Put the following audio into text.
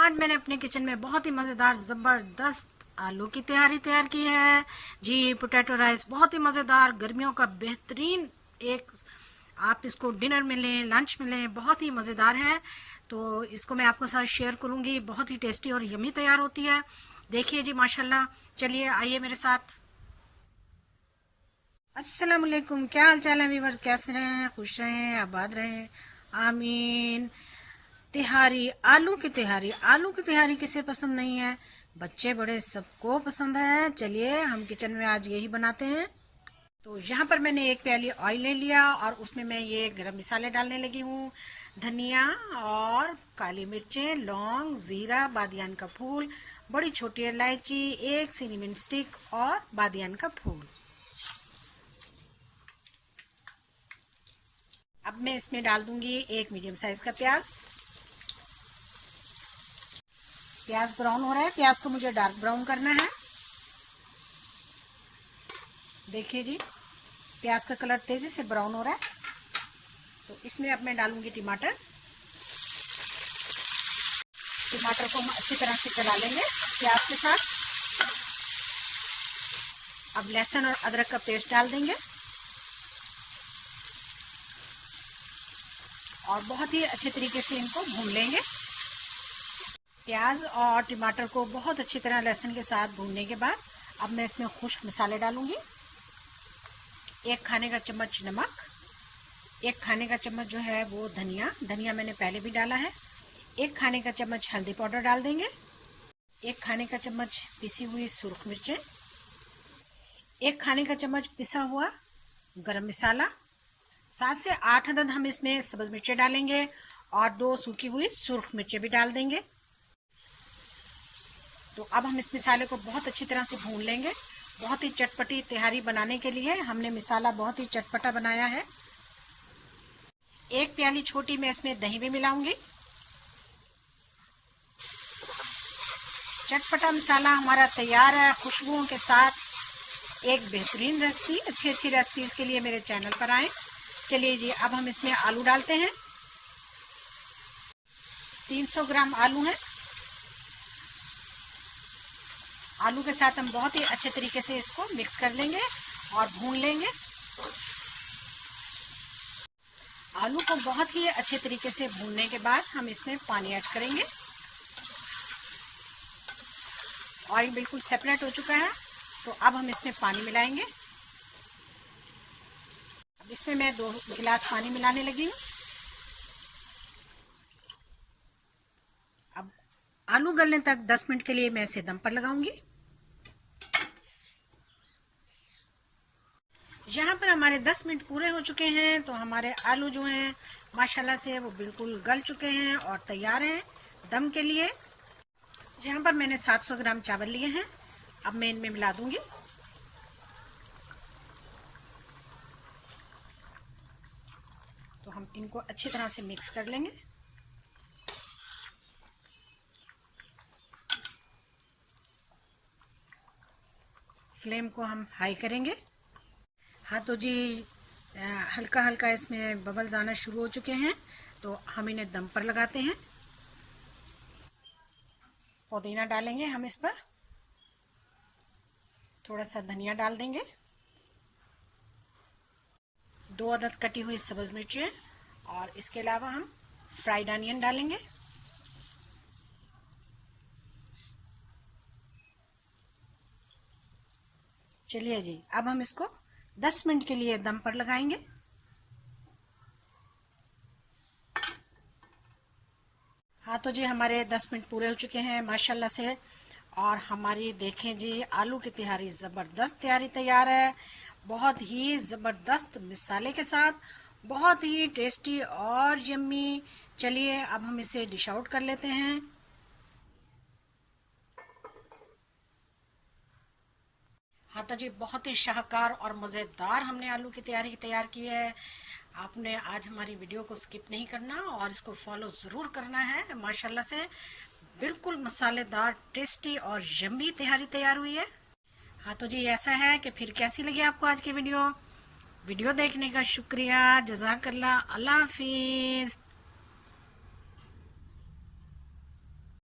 आज मैंने अपने किचन में बहुत ही मज़ेदार ज़बरदस्त आलू की तैयारी तैयार की है जी। पोटैटो राइस बहुत ही मज़ेदार, गर्मियों का बेहतरीन एक, आप इसको डिनर में लें, लंच में लें, बहुत ही मज़ेदार है। तो इसको मैं आपके साथ शेयर करूंगी, बहुत ही टेस्टी और यमी तैयार होती है। देखिए जी माशाल्लाह। चलिए आइए मेरे साथ। अस्सलाम वालेकुम, क्या हाल चाल है व्यूअर्स? कैसे रहें? खुश रहें, आबाद रहें, आमीन। तिहारी, आलू की तिहारी, आलू की तिहारी किसे पसंद नहीं है? बच्चे बड़े सबको पसंद है। चलिए हम किचन में आज यही बनाते हैं। तो यहाँ पर मैंने एक प्याली ऑयल ले लिया और उसमें मैं ये गरम मसाले डालने लगी हूँ। धनिया और काली मिर्चें, लौंग, जीरा, बादियान का फूल, बड़ी छोटी इलायची, एक सिनेमन स्टिक और बादियान का फूल। अब मैं इसमें डाल दूंगी एक मीडियम साइज का प्याज। प्याज ब्राउन हो रहा है, प्याज को मुझे डार्क ब्राउन करना है। देखिए जी प्याज का कलर तेजी से ब्राउन हो रहा है। तो इसमें अब मैं डालूंगी टमाटर। टमाटर को हम अच्छी तरह से चला लेंगे प्याज के साथ। अब लहसुन और अदरक का पेस्ट डाल देंगे और बहुत ही अच्छे तरीके से इनको भून लेंगे। प्याज और टमाटर को बहुत अच्छी तरह लहसुन के साथ भूनने के बाद अब मैं इसमें खुश्क मसाले डालूंगी। एक खाने का चम्मच नमक, एक खाने का चम्मच जो है वो धनिया मैंने पहले भी डाला है। एक खाने का चम्मच हल्दी पाउडर डाल देंगे। एक खाने का चम्मच पिसी हुई सुरख मिर्चें, एक खाने का चम्मच पिसा हुआ गरम मसाला, 7 से 8 अदद हम इसमें सब्ज मिर्चें डालेंगे और 2 सूखी हुई सुरख मिर्चें भी डाल देंगे। तो अब हम इस मसाले को बहुत अच्छी तरह से भून लेंगे। बहुत ही चटपटी तिहारी बनाने के लिए हमने मसाला बहुत ही चटपटा बनाया है। एक प्याली छोटी मैं इसमें दही भी मिलाऊंगी। चटपटा मसाला हमारा तैयार है खुशबुओं के साथ। एक बेहतरीन रेसिपी, अच्छी रेसिपीज के लिए मेरे चैनल पर आएं। चलिए जी अब हम इसमें आलू डालते हैं। 300 ग्राम आलू है। आलू के साथ हम बहुत ही अच्छे तरीके से इसको मिक्स कर लेंगे और भून लेंगे। आलू को बहुत ही अच्छे तरीके से भूनने के बाद हम इसमें पानी ऐड करेंगे। ऑयल बिल्कुल सेपरेट हो चुका है। तो अब हम इसमें पानी मिलाएंगे। अब इसमें मैं 2 गिलास पानी मिलाने लगी हूँ। अब आलू गलने तक 10 मिनट के लिए मैं इसे दम पर लगाऊंगी। यहाँ पर हमारे 10 मिनट पूरे हो चुके हैं। तो हमारे आलू जो हैं माशाल्लाह से वो बिल्कुल गल चुके हैं और तैयार हैं दम के लिए। यहाँ पर मैंने 700 ग्राम चावल लिए हैं। अब मैं इनमें मिला दूंगी। तो हम इनको अच्छी तरह से मिक्स कर लेंगे। फ्लेम को हम हाई करेंगे। हाँ तो जी हल्का हल्का इसमें बबल्स आना शुरू हो चुके हैं। तो हम इन्हें दम पर लगाते हैं। पुदीना डालेंगे हम इस पर, थोड़ा सा धनिया डाल देंगे, 2 अदद कटी हुई सब्ज मिर्चें और इसके अलावा हम फ्राइड अनियन डालेंगे। चलिए जी अब हम इसको 10 मिनट के लिए दम पर लगाएंगे। हाँ तो जी हमारे 10 मिनट पूरे हो चुके हैं माशाल्लाह से। और हमारी देखें जी आलू की तिहारी ज़बरदस्त तैयारी तैयार है। बहुत ही ज़बरदस्त मसाले के साथ, बहुत ही टेस्टी और यम्मी। चलिए अब हम इसे डिश आउट कर लेते हैं। हाँ तो जी बहुत ही शाहकार और मज़ेदार हमने आलू की तैयारी तैयार की है। आपने आज हमारी वीडियो को स्किप नहीं करना और इसको फॉलो ज़रूर करना है। माशाल्लाह से बिल्कुल मसालेदार, टेस्टी और यम्मी तैयारी तैयार हुई है। हाँ तो जी ऐसा है कि फिर कैसी लगी आपको आज की वीडियो देखने का शुक्रिया। जज़ाकल्लाह। अल्लाह हाफिज़।